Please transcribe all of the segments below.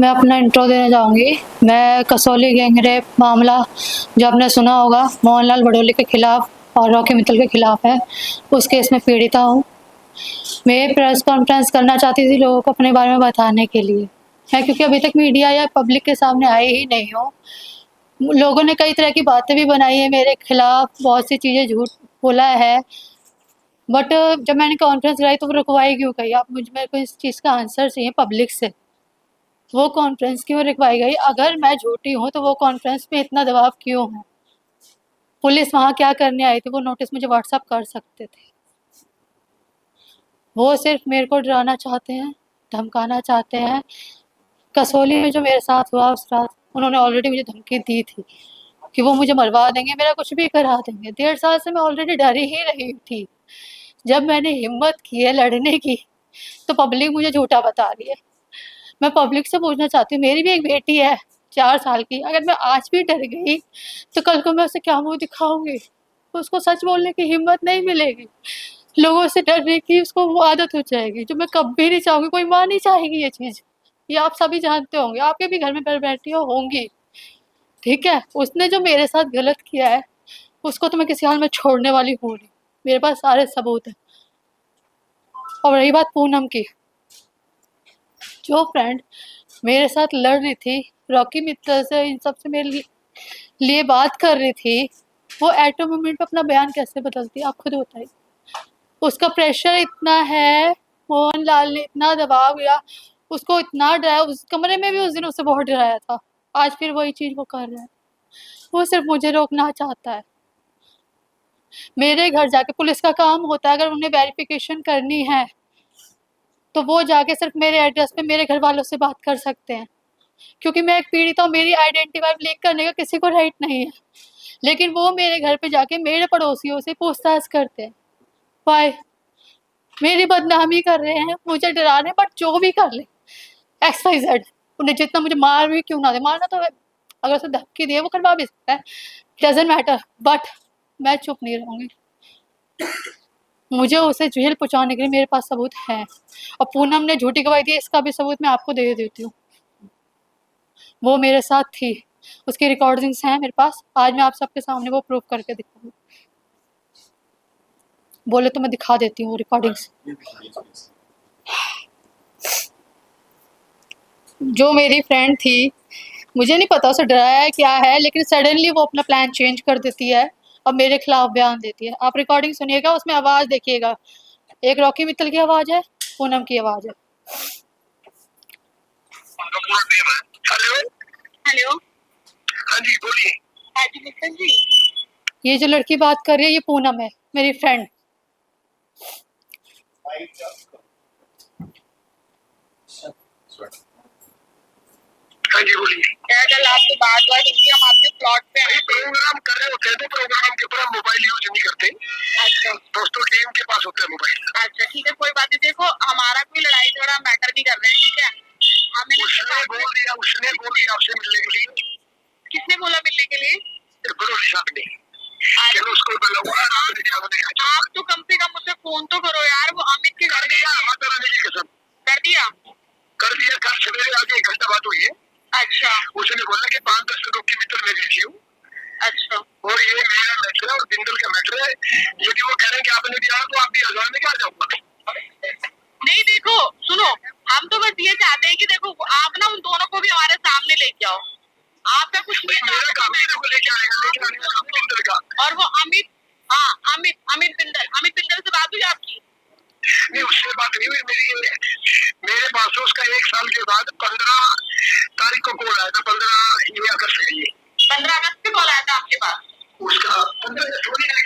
मैं अपना इंट्रो देना चाहूँगी। मैं कसौली गैंगरेप मामला जो आपने सुना होगा मोहनलाल भड़ोली के खिलाफ और रॉकी मित्तल के खिलाफ है, उस केस में पीड़िता हूँ। मैं प्रेस कॉन्फ्रेंस करना चाहती थी लोगों को अपने बारे में बताने के लिए है, क्योंकि अभी तक मीडिया या पब्लिक के सामने आई ही नहीं हो। लोगों ने कई तरह की बातें भी बनाई है मेरे खिलाफ, बहुत सी चीज़ें झूठ बोला है, बट जब मैंने कॉन्फ्रेंस कराई तो वो रुकवाई क्यों गई? आप मेरे को इस चीज़ का आंसर चाहिए पब्लिक से। वो कॉन्फ्रेंस क्यों रुकवाई गई? अगर मैं झूठी हूँ तो वो कॉन्फ्रेंस में इतना दबाव क्यों है? पुलिस वहाँ क्या करने आई थी? वो नोटिस मुझे व्हाट्सएप कर सकते थे। वो सिर्फ मेरे को डराना चाहते हैं, धमकाना चाहते हैं। कसौली में जो मेरे साथ हुआ उस रात, उन्होंने ऑलरेडी मुझे धमकी दी थी कि वो मुझे मरवा देंगे, मेरा कुछ भी करा देंगे। 1.5 साल से मैं ऑलरेडी डरी ही रही थी। जब मैंने हिम्मत की है लड़ने की, तो पब्लिक मुझे झूठा बता रही है। मैं पब्लिक से पूछना चाहती हूँ, मेरी भी एक बेटी है 4 साल की। अगर मैं आज भी डर गई तो कल को मैं उसे क्या मुँह दिखाऊँगी? उसको सच बोलने की हिम्मत नहीं मिलेगी। लोगों से डरने की उसको वो आदत हो जाएगी, जो मैं कभी नहीं चाहूँगी। कोई माँ नहीं चाहेगी ये चीज़। ये आप सभी जानते होंगे, आपके भी घर में बैठी होंगी, ठीक है? उसने जो मेरे साथ गलत किया है, उसको तो मैं किसी हाल में छोड़ने वाली हूँ नहीं। मेरे पास सारे सबूत हैं। और रही बात पूनम की, जो फ्रेंड मेरे साथ लड़ रही थी, रॉकी मित्तल से, इन सब से मेरे लिए बात कर रही थी, वो एट अ मोमेंट पे अपना बयान कैसे बदलती है? आप खुद बताइए। उसका प्रेशर इतना है, मोहनलाल ने इतना दबाव दिया, उसको इतना डराया। उस कमरे में भी उस दिन उसे बहुत डराया था। आज फिर वही चीज़ वो कर रहा है। वो सिर्फ मुझे रोकना चाहता है। मेरे घर जाके पुलिस का काम होता है, अगर उन्हें वेरिफिकेशन करनी है तो वो जाके सिर्फ मेरे एड्रेस पे मेरे घर वालों से बात कर सकते हैं, क्योंकि मैं एक पीड़िता हूँ। मेरी आइडेंटिफाई लीक करने का किसी को राइट नहीं है, लेकिन वो मेरे घर पे जाके मेरे पड़ोसियों से पूछताछ करते हैं। वाई? मेरी बदनामी कर रहे हैं, मुझे डरा रहे हैं, बट जो भी कर ले, XYZ, उन्हें जितना मुझे मार भी क्यों ना दे, मारना तो अगर उसे धमकी दिए वो करवा भी सकता है, डजंट मैटर, बट मैं चुप नहीं रहूँगी। मुझे उसे जेल पहुँचाने के लिए मेरे पास सबूत हैं, और पूनम ने झूठी गवाही दी, इसका भी सबूत मैं आपको दे देती हूँ। वो मेरे साथ थी, उसकी रिकॉर्डिंग्स हैं मेरे पास। आज मैं आप सबके सामने वो प्रूफ करके दिखाऊंगी। बोले तो मैं दिखा देती हूँ रिकॉर्डिंग्स। जो मेरी फ्रेंड थी, मुझे नहीं पता उसे डराया है क्या है, लेकिन सडनली वो अपना प्लान चेंज कर देती है और मेरे खिलाफ बयान देती है। आप रिकॉर्डिंग सुनिएगा, उसमें आवाज़ देखिएगा। एक रॉकी मित्तल की आवाज़ है, पूनम की आवाज़ है। हेलो हेलो, हाँ जी बोलिए। हाँ जी मित्तल जी। ये जो लड़की बात कर रही है, ये पूनम है, मेरी फ्रेंड। हाँ जी बोलिए। क्या कल आपसे बात हुई? हम आपके प्लॉट पे आए, प्रोग्राम कर रहे होते हैं तो प्रोग्राम के ऊपर हम मोबाइल यूज नहीं करते। अच्छा, दोस्तों टीम के पास होता है मोबाइल। अच्छा ठीक है, कोई बात नहीं। देखो हमारा कोई लड़ाई झगड़ा मैटर नहीं कर रहे हैं, ठीक है? हमें उसने बोल दिया आपसे मिलने के लिए। किसने बोला मिलने के लिए? भरोसे साहब ने। चलो उसको आप तो कम से कम मुझसे फोन तो करो यार। वो अमित के घर गया, माता रानी की कसम कर दिया। कल सवेरे आगे 1 घंटा बात हुई है। अच्छा, उसने बोला कि 5-10 लोग की मित्र में भेजी हूँ। अच्छा, और ये मेरा मैटर है और बिंदल का मैटर है। यदि वो कह रहे हैं कि आपने दिया तो आप भी आजाद में क्या जाऊंगा? नहीं देखो सुनो, हम तो बस ये चाहते हैं कि देखो आप ना उन दोनों को भी हमारे सामने लेके आओ। आपका कुछ मेरा काम है को लेके आएगा बिंदल का। और वो अमित, हाँ अमित बिंदल से बात हुई आपकी? नहीं उससे बात नहीं हुई मेरे पास उसका 1 साल के बाद 15 तारीख को कॉल आया था। 15 अगस्त के लिए 15 अगस्त को कॉल आया था आपके पास उसका। 15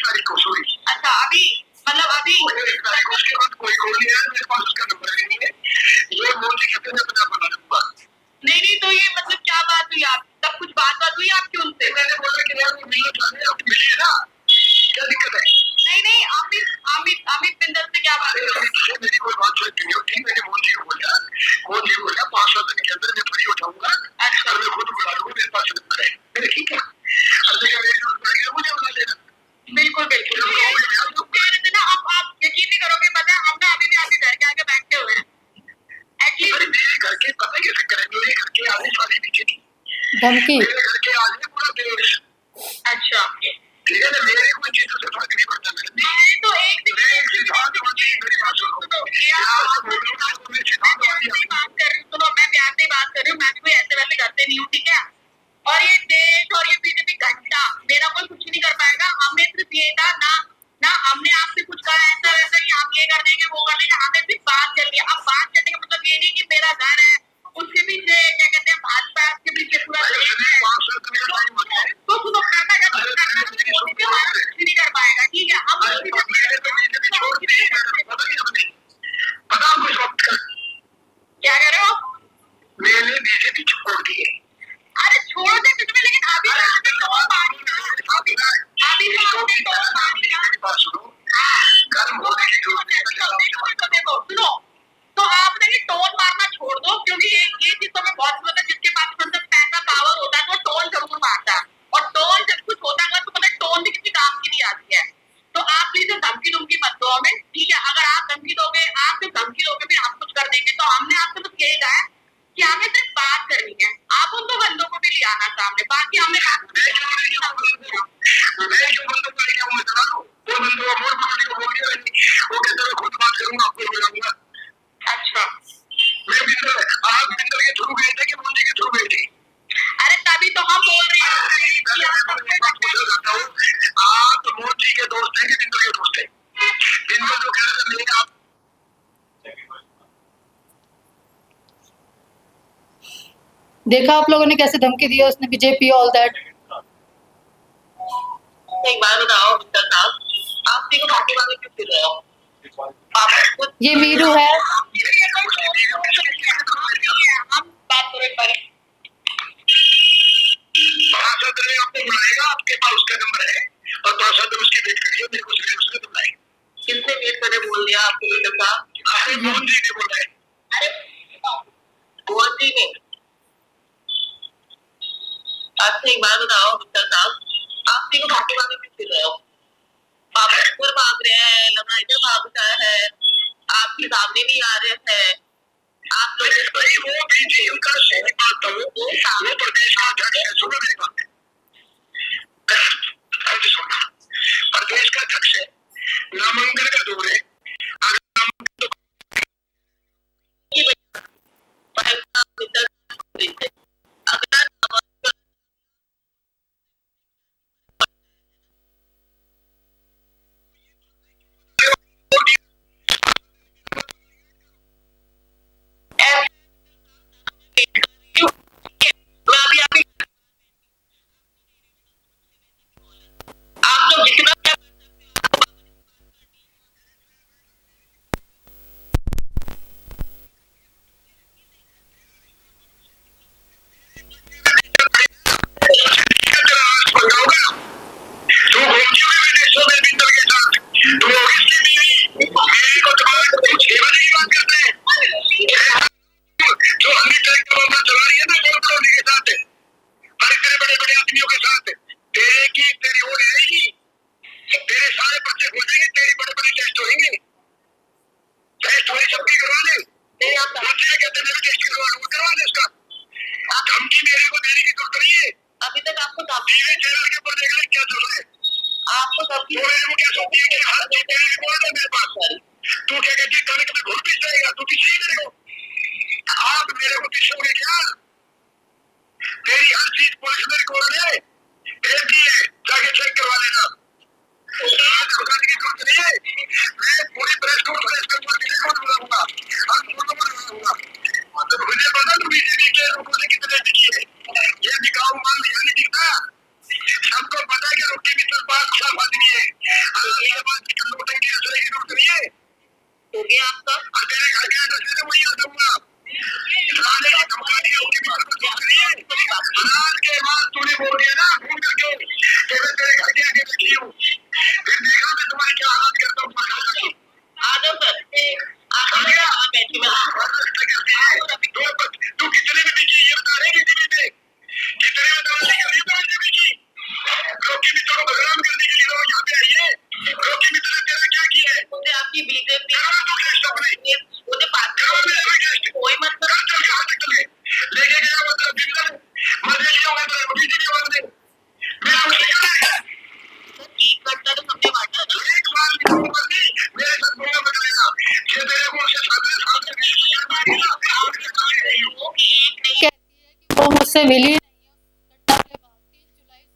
तारीख को सॉरी। अच्छा अभी मतलब अभी 1 तारीख को उसके बाद कोई कॉल नहीं आया मेरे पास, उसका नंबर नहीं है। ये मोदी कहते हैं मैं बना दूंगा। नहीं तो ये मतलब क्या बात हुई? आप तब कुछ बात हुई आपकी उनसे? मैंने बोला कि यार वो मिलना चाहते हैं, आप मिलिए ना, क्या दिक्कत है? नहीं अमित बिंदल से क्या बात है? मेरी कोई बात नहीं होती। मैंने मोदी को बोला 5-7 दिन के अंदर मैं फ्री हो जाऊंगा। अच्छा, मैं खुद बुला लूंगा, मेरे पास नंबर है। मैंने ठीक है, हर जगह मेरी नंबर है, मुझे बुला लेना। बिल्कुल आप यकीन नहीं करोगे, पता है हम ना अभी भी आपके घर के आगे बैठे हुए हैं। मेरे घर के पता कैसे करें? मेरे घर के धमकी। मेरे घर के आगे पूरा देश। अच्छा ठीक है ना, मेरे कोई चीजों से फर्क नहीं पड़ता। मैंने तो एक दिन सिद्धांत वाली मेरी बात सुनो, मैं बात कर रही हूँ, सुनो मैं प्यार से बात कर रही हूँ, मैं भी कोई ऐसे वैसे करते नहीं हूँ, ठीक है। और ये देश और ये बीजेपी घंटा मेरा कोई कुछ नहीं कर पाएगा। हमें सिर्फ ये था ना, ना हमने आपसे कुछ कहा ऐसा वैसा नहीं, आप ये कर देंगे वो कर देंगे, हमें सिर्फ बात करनी है। अब बात करने का मतलब ये नहीं कि मेरा घर है उसके पीछे क्या कहते हैं भाजपा, के पीछे पूरा तो सुनो करना क्या कुछ नहीं कर पाएगा, ठीक है। अब पता कुछ वक्त क्या कह रहे हो, मैंने बीजेपी छोड़ दी है। अरे छोड़ दे कुछ भी, लेकिन अभी आपने टोल मारी ना, अभी आपने टोल मारी ना। मेरी बात सुनो, गर्म होने की जरूरत नहीं है। देखो सुनो, तो आपने ये टोल मारना छोड़ दो, क्योंकि ये चीज तो मैं बहुत सुनता है, जिसके पास मतलब पैसा पावर होता है तो टोल जरूर मारता है। और टोल जब कुछ होता है तो मतलब टोल भी किसी काम की नहीं आती है। तो आप प्लीज धमकी धमकी मत दो हमें, ठीक है। अगर आप धमकी दोगे, आप सिर्फ धमकी दोगे भी हम कुछ कर देंगे, तो हमने आपसे बस यही कहा है कि हमें सिर्फ बात करनी है। आप उन दो बंदों को भी ले आना सामने, बाकी हमने वो बंदों को लेके वो बंदों को बोल दिया, वो कहते हैं खुद बात करूंगा, आपको बुलाऊंगा। अच्छा मैं बिंदल, आप बिंदल के थ्रू गए थे कि मोदी के थ्रू गए थे? अरे तभी तो हम बोल रहे हैं आप मोदी के दोस्त हैं कि बिंदल के दोस्त हैं? बिंदल जो कह रहे थे नहीं, आप देखा आप लोगों ने कैसे धमकी दी है उसने, बीजेपी ऑल दैट। एक बात बताओ मिस्टर साहब, आप तीनों घाटी वाले क्यों फिर रहे हो? ये मीरू है। हम बात करें पर पार्षद ने आपको बुलाएगा, आपके पास उसका नंबर है और पार्षद ने उसकी वेट करिए, मेरे को उसने बुलाए। किसने वेट करने बोल दिया आपको मिस्टर साहब? आपने मोहन जी ने बोला है। अरे मोहन जी ने। अच्छा एक बात बताओ मिस्टर साहब, आप तीनों घाटी वाले क्यों फिर रहे हो? आप ऊपर भाग रहे हैं, लगा इधर भाग रहा है, आपके सामने नहीं आ रहे हैं। आप लोग भाई वो बीजेपी का सही बात था, वो प्रदेश का अध्यक्ष है। सुनो मेरी बात, सुनना, प्रदेश का अध्यक्ष है, नामांकन का दौर है। आप लोग जितना अभी तक आपको चैनल के ऊपर देख ले क्या चल रहा है। आपको सब मेरे पास तू क्या कहती है, कभी घुर पीस जाएगा, तू पीछे ही मेरे को, आप मेरे को पीछोगे क्या? तेरी हर चीज पुलिस में रिकॉर्ड है, एक ही है, जाके चेक करवा लेना। मैं पूरी प्रेस कॉन्फ्रेंस के ऊपर रिकॉर्ड बुलाऊंगा और फोटो बुलाऊंगा। मुझे पता तू बीजेपी के लोगों ने कितने दिखी है, ये दिखाऊ माल नहीं दिखता। सबको पता है कि रोटी की तरफ साफ आदमी है, ये बात की नोटंकी रचने की जरूरत नहीं है। हो गया आपका, तेरे घर के एड्रेस से वही आ जाऊंगा। साले की धमकानी होगी भी सबको सोच रही है। आज के बाद तूने बोल दिया ना फोन करके कि मैं तेरे घर के आगे बैठी हूँ, फिर देखा मैं तुम्हारी क्या हालत करता हूँ। आ जाओ सर, आ गया बैठी मैं। तू कितने में दिखी ये बता रही है। मुझसे मिली नहीं है।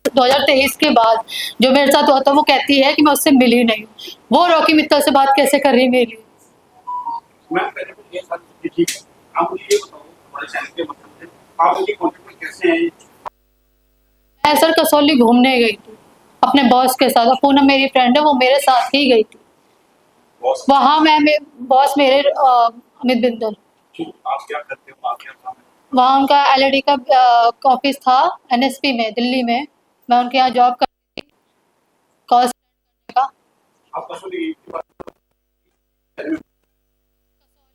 2023 के बाद जो मेरे साथ हुआ था वो कहती है कि मैं उससे मिली नहीं हूँ। वो रॉकी मित्तल से बात कैसे कर रही है मेरी? मैम पहले तो ये बात ठीक है, आप मुझे ये बताओ हमारे चैनल के माध्यम से आप उनके कॉन्टेक्ट में कैसे हैं? मैं सर कसौली घूमने गई थी अपने बॉस के साथ। पूनम मेरी फ्रेंड है, वो मेरे साथ ही गई थी। वहाँ बॉस मेरे अमित बिंदल। आप क्या करते हो, आप क्या काम है? वहाँ उनका एलईडी का ऑफिस था एनएसपी में, दिल्ली में। मैं उनके यहाँ जॉब करती थी कॉल सेंटर का। आप कसौली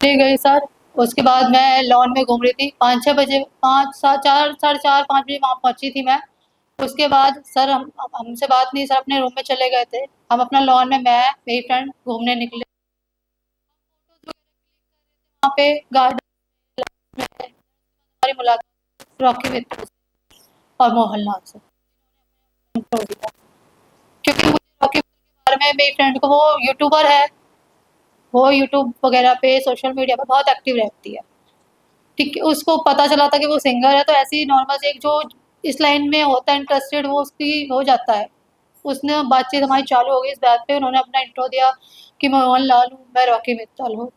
गई सर। उसके बाद मैं लॉन में घूम रही थी 5-6 बजे, 5-4 साढ़े 4-5 बजे वहाँ पहुँची थी मैं। उसके बाद सर हमसे बात नहीं, सर अपने रूम में चले गए थे। हम अपना लॉन में, मैं मेरी फ्रेंड घूमने निकले वहाँ पे गार्डन में। हमारी मुलाकात रॉकी मित्तल और मोहनलाल से क्योंकि मुझे रॉकी मित्तल के बारे में, मेरी फ्रेंड को, वो यूट्यूबर है, वो यूट्यूब वगैरह पे सोशल मीडिया पे बहुत एक्टिव रहती है। ठीक है, उसको पता चला था कि वो सिंगर है, तो ऐसे ही नॉर्मल से एक जो इस लाइन में होता है इंटरेस्टेड, वो उसकी हो जाता है। उसने बातचीत हमारी चालू हो गई इस बात पे। उन्होंने अपना इंट्रो दिया कि मैं मोहनलाल हूँ, मैं रॉकी मित्तल हूँ।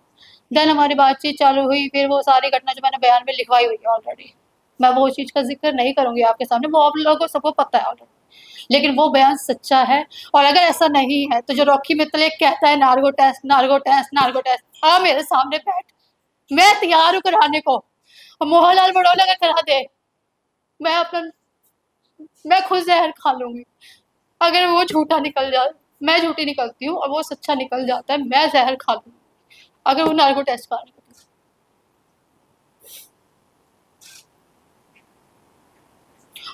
देन हमारी बातचीत चालू हुई। फिर वो सारी घटना जो मैंने बयान में लिखवाई हुई है ऑलरेडी, मैं वो चीज़ का जिक्र नहीं करूँगी आपके सामने, वो आप लोगों को सबको पता है ऑलरेडी। लेकिन वो बयान सच्चा है। और अगर ऐसा नहीं है तो जो रॉकी मित्तल एक कहता है नार्गो टेस्ट, नार्गो टेस्ट, नार्गो टेस्ट, हाँ मेरे सामने बैठ, मैं तैयार हूँ कराने को। और मोहनलाल बड़ौदा का करा दे, मैं अपना, मैं खुद जहर खा लूंगी। अगर वो झूठा निकल जाए, मैं झूठी निकलती हूँ और वो सच्चा निकल जाता है, मैं जहर खा लूंगी अगर वो नार्को टेस्ट कराने को।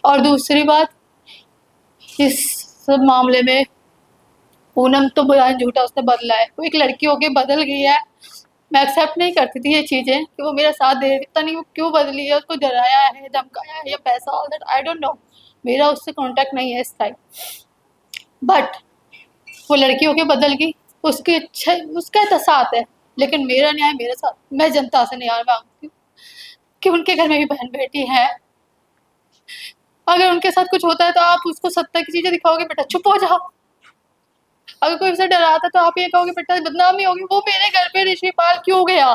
और दूसरी बात, इस सब मामले में पूनम तो बयान झूठा उसने बदला है, वो एक लड़की होके बदल गई है। मैं एक्सेप्ट नहीं करती थी ये चीज़ें कि वो मेरा साथ दे रही, पता नहीं वो क्यों बदली है, उसको डराया है, धमकाया है या पैसा, all that I don't know. मेरा उससे कांटेक्ट नहीं है इस टाइम। बट वो लड़की होके बदल गई, उसकी इच्छा, उसका तो साथ है, लेकिन मेरा न्याय मेरे साथ। मैं जनता से न्याय मांगती हूँ कि उनके घर में भी बहन बेटी है। अगर उनके साथ कुछ होता है तो आप उसको सत्ता की चीजें दिखाओगे, बेटा चुप हो जाओ। अगर कोई उसे डराता तो आप ये कहोगे बेटा बदनामी होगी। वो मेरे घर पे ऋषिपाल क्यों गया?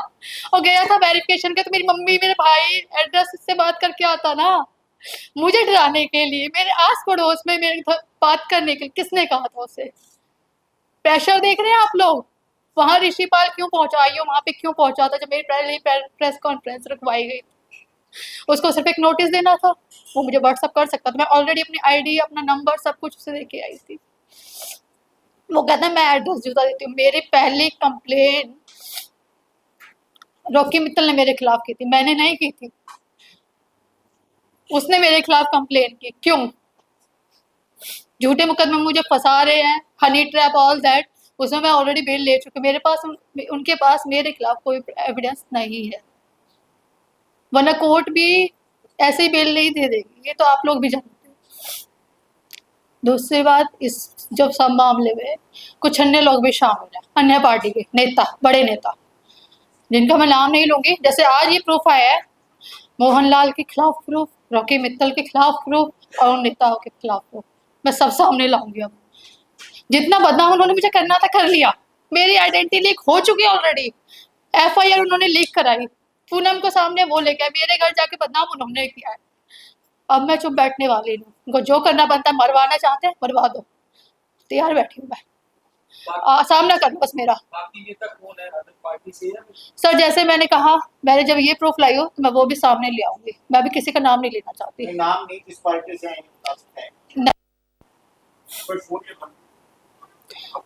और गया था वेरिफिकेशन के, तो मेरी मम्मी मेरे भाई एड्रेस से बात करके आता ना, मुझे डराने के लिए। मेरे आस पड़ोस में मेरे बात करने के लिए किसने कहा था उसे? प्रेशर देख रहे हैं आप लोग? वहां ऋषिपाल क्यों पहुंचा, आइयो वहां पे क्यों पहुंचा था जब मेरी पहले प्रेस कॉन्फ्रेंस रखवाई गई? उसको सिर्फ एक नोटिस देना था, वो मुझे व्हाट्सअप कर सकता था। मैं ऑलरेडी अपनी आईडी, अपना नंबर, सब कुछ उसे देके आई थी। वो कहता है मैं एड्रेस जुटा देती हूँ। मेरी पहली कंप्लेन रॉकी मित्तल ने मेरे खिलाफ की थी, मैंने नहीं की थी। उसने मेरे खिलाफ कंप्लेन की। क्यों? झूठे मुकदमे मुझे फंसा रहे हैं, हनी ट्रैप, ऑल दैट। उसमें मैं ऑलरेडी बेल ले चुकी। मेरे पास उनके पास मेरे खिलाफ कोई एविडेंस नहीं है, वरना कोर्ट भी ऐसे ही बेल नहीं दे देगी, ये तो आप लोग भी जानते हैं। दूसरी बात, इस जब सब मामले में कुछ अन्य लोग भी शामिल हैं, अन्य पार्टी के नेता, बड़े नेता, जिनका मैं नाम नहीं लूंगी। जैसे आज ये प्रूफ आया है, मोहनलाल के खिलाफ प्रूफ, रॉकी मित्तल के खिलाफ प्रूफ और उन नेताओं के खिलाफ प्रूफ, मैं सब सामने लाऊंगी। अब जितना बदनाम उन्होंने मुझे करना था कर लिया। मेरी आइडेंटिटी लीक हो चुकी है ऑलरेडी। एफआईआर उन्होंने लीक कराई, पूनम को सामने वो लेके आए, मेरे घर जाके बदनाम उन्होंने किया है। अब मैं चुप बैठने वाली हूँ। उनको जो करना बनता है, मरवाना चाहते हैं मरवा दो, तैयार बैठी हूँ मैं। सामना करना बस मेरा। बाकी नेता कौन है अदर पार्टी से? सर जैसे मैंने कहा, मैंने जब ये प्रूफ लाई हो तो मैं वो भी सामने ले आऊंगी। मैं भी किसी का नाम नहीं लेना चाहती। नाम नहीं, किस पार्टी से आए बता सकते हैं? कोई फोन के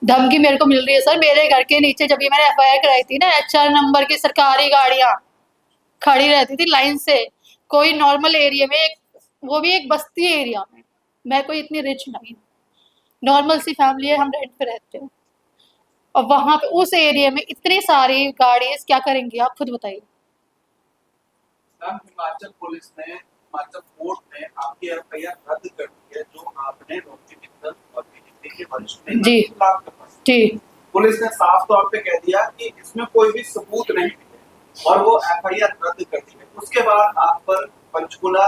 धमकी मेरे को मिल रही है सर। मेरे घर के नीचे जब ये मैंने एफआईआर कराई थी ना, HR नंबर की सरकारी गाड़ियां खड़ी रहती थी लाइन से, कोई नॉर्मल एरिया में, एक वो भी एक बस्ती एरिया में। मैं कोई इतनी रिच नहीं, नॉर्मल सी फैमिली है, हम रेंट पे रहते हैं। और वहां पे उस एरिया में इतनी सारी गाड़ी क्या करेंगी आप खुद बताइए। हिमाचल पुलिस ने, हिमाचल कोर्ट ने आपकी एफआईआर रद्द कर दी है, जो आपने रॉकी मित्तल और बीजेपी के वरिष्ठ नेता जी के खिलाफ करवाई। जी, पुलिस ने साफ तौर पे कह दिया कि इसमें कोई भी सबूत नहीं मिले और वो एफआईआर रद्द कर दी है। उसके बाद आप पर पंचकुला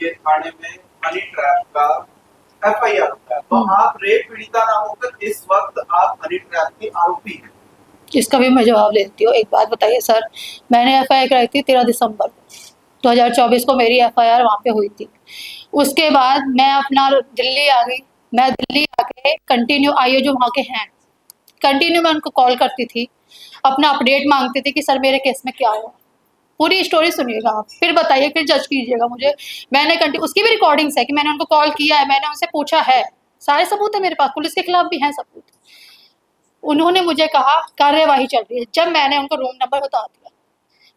के थाने में हनी ट्रैप का FIR होता है, तो आप रेप पीड़िता ना होकर इस वक्त आप हनी ट्रैप की आरोपी हैं। इसका भी मैं जवाब देती हूँ। एक बात बताइए सर, मैंने FIR कराई थी 13 दिसंबर 2024 को, मेरी FIR वहाँ पे हुई थी। उसके बाद मैं अपना दिल्ली आ गई। मैं दिल्ली आके कंटिन्यू आईओ जो वहाँ के हैं, कंटिन्यू मैं उनको कॉल करती थी, अपना अपडेट मांगती थी कि सर मेरे केस में क्या हुआ। पूरी स्टोरी सुनिएगा आप, फिर बताइए, फिर जज कीजिएगा मुझे। मैंने उसकी भी रिकॉर्डिंग्स है कि मैंने उनको कॉल किया है, मैंने उनसे पूछा है, सारे सबूत है मेरे पास, पुलिस के खिलाफ भी हैं सबूत। उन्होंने मुझे कहा कार्यवाही चल रही है। जब मैंने उनको रूम नंबर बता दिया,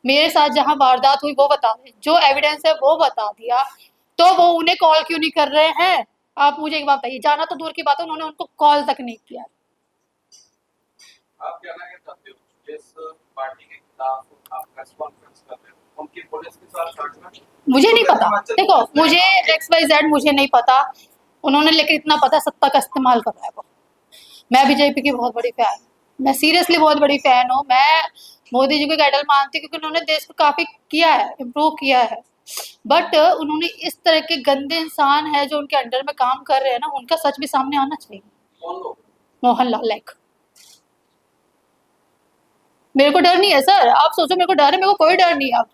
मेरे साथ जहां वारदात हुई वो बता दिया, जो एविडेंस है वो बता दिया, तो वो उन्हें कॉल क्यों नहीं कर रहे हैं? आप मुझे एक बात बताइए, जाना तो दूर की बात है, उन्होंने उनको कॉल तक नहीं किया। आप क्या कहना चाहते हो जिस पार्टी के खिलाफ आप प्रेस कॉन्फ्रेंस कर रहे हो, उनकी पुलिस के साथ साझा? मुझे नहीं पता, देखो मुझे XYZ मुझे नहीं पता, उन्होंने लेकिन इतना पता सत्ता का इस्तेमाल कर रहा है वो। मैं बीजेपी की बहुत बड़ी फैन, मैं सीरियसली बहुत बड़ी फैन हूँ। मैं मोदी जी को कैडल मानती हूँ क्योंकि उन्होंने देश को काफी किया है, इम्प्रूव किया है। बट उन्होंने इस तरह के गंदे इंसान है जो उनके अंडर में काम कर रहे हैं ना, उनका सच भी सामने आना चाहिए। कौन लोग? मोहनलाल लाइक, मेरे को डर नहीं है सर, आप सोचो मेरे को डर है? मेरे को कोई डर नहीं है अब,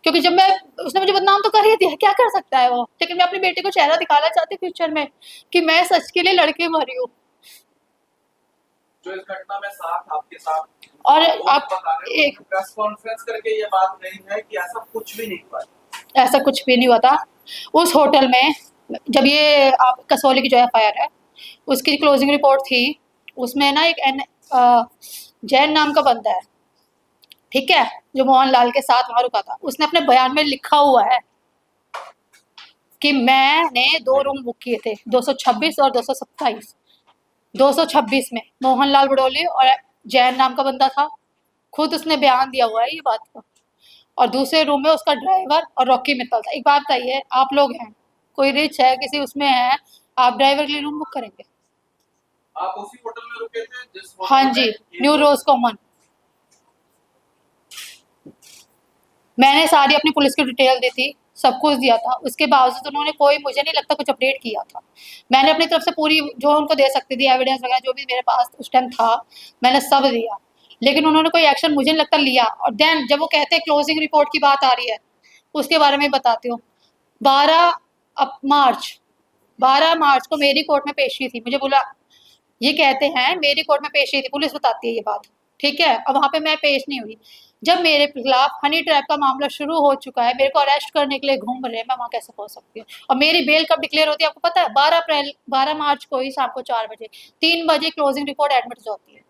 क्योंकि जब मैं, उसने मुझे बदनाम तो कर ही दिया, क्या कर सकता है वो। लेकिन मैं अपनी बेटी को चेहरा दिखाना चाहती फ्यूचर में कि मैं सच के लिए लड़के मरी हूँ। जो इस घटना में साथ आपके साथ और वो आप बता रहे हो एक प्रेस कॉन्फ्रेंस करके ये बात नहीं है कि ऐसा कुछ भी नहीं हुआ। ऐसा कुछ भी नहीं हुआ था उस होटल में। जब ये आप कसौली की जो FIR है उसकी क्लोजिंग रिपोर्ट थी, उसमें ना एक जैन नाम का बंदा है, ठीक है, जो मोहनलाल के साथ वहां रुका था, उसने अपने बयान में लिखा हुआ है कि मैंने 2 रूम बुक किए थे, 226 और 227। 226 में मोहनलाल बड़ोली और जैन नाम का बंदा था, खुद उसने बयान दिया हुआ है ये बात का। और दूसरे रूम में उसका ड्राइवर और रॉकी मित्तल था। एक बात बताइए, आप लोग हैं, कोई रिच है, किसी उसमें है, आप ड्राइवर के लिए रूम बुक करेंगे? आप उसी होटल में रुके थे जिस होटल हाँ जी, न्यू रोज कॉमन। मैंने सारी अपनी पुलिस की डिटेल दी थी, सब कुछ दिया था, उसके बावजूद उन्होंने कोई, मुझे नहीं लगता कुछ अपडेट किया था। मैंने अपनी तरफ से पूरी जो उनको दे सकती थी एविडेंस वगैरह जो भी मेरे पास उस टाइम था, मैंने सब दिया, लेकिन उन्होंने कोई एक्शन मुझे नहीं लगता लिया। और देन जब वो कहते हैं क्लोजिंग रिपोर्ट की बात आ रही है, उसके बारे में बताती हूँ। 12 मार्च को मेरी कोर्ट में पेशी थी, मुझे बोला, ये कहते हैं मेरी कोर्ट में पेशी थी, पुलिस बताती है ये बात, ठीक है। अब वहां पे मैं पेश नहीं हुई। जब मेरे खिलाफ हनी ट्रैप का मामला शुरू हो चुका है, मेरे को अरेस्ट करने के लिए घूम रहे हैं, मैं वहां कैसे पहुंच सकती हूँ? और मेरी बेल कब डिक्लेयर होती है आपको पता है? 12 मार्च को ही शाम को 4 बजे, 3 बजे क्लोजिंग रिपोर्ट एडमिट होती है।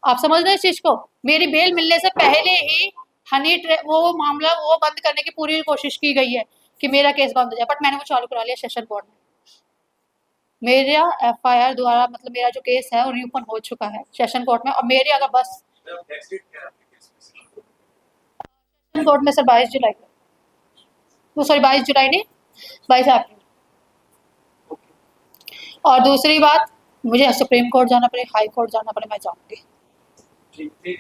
आप समझ रहे हैं इस चीज को? मेरी बेल मिलने से पहले ही हनी ट्रैप वो मामला वो बंद करने की पूरी कोशिश की गई है कि मेरा केस बंद हो जाए, बट मैंने वो चालू करा लिया सेशन कोर्ट में। मेरा FIR द्वारा मतलब मेरा जो केस है वो रीओपन हो चुका है सेशन कोर्ट में। और मेरे अगर बस सेशन कोर्ट में सर 22 जुलाई को, वो सॉरी 22 जुलाई नहीं, 22 अप्रैल। और दूसरी बात, मुझे सुप्रीम कोर्ट जाना पड़े, हाई कोर्ट जाना पड़े, मैं जाऊंगी। ठीक है।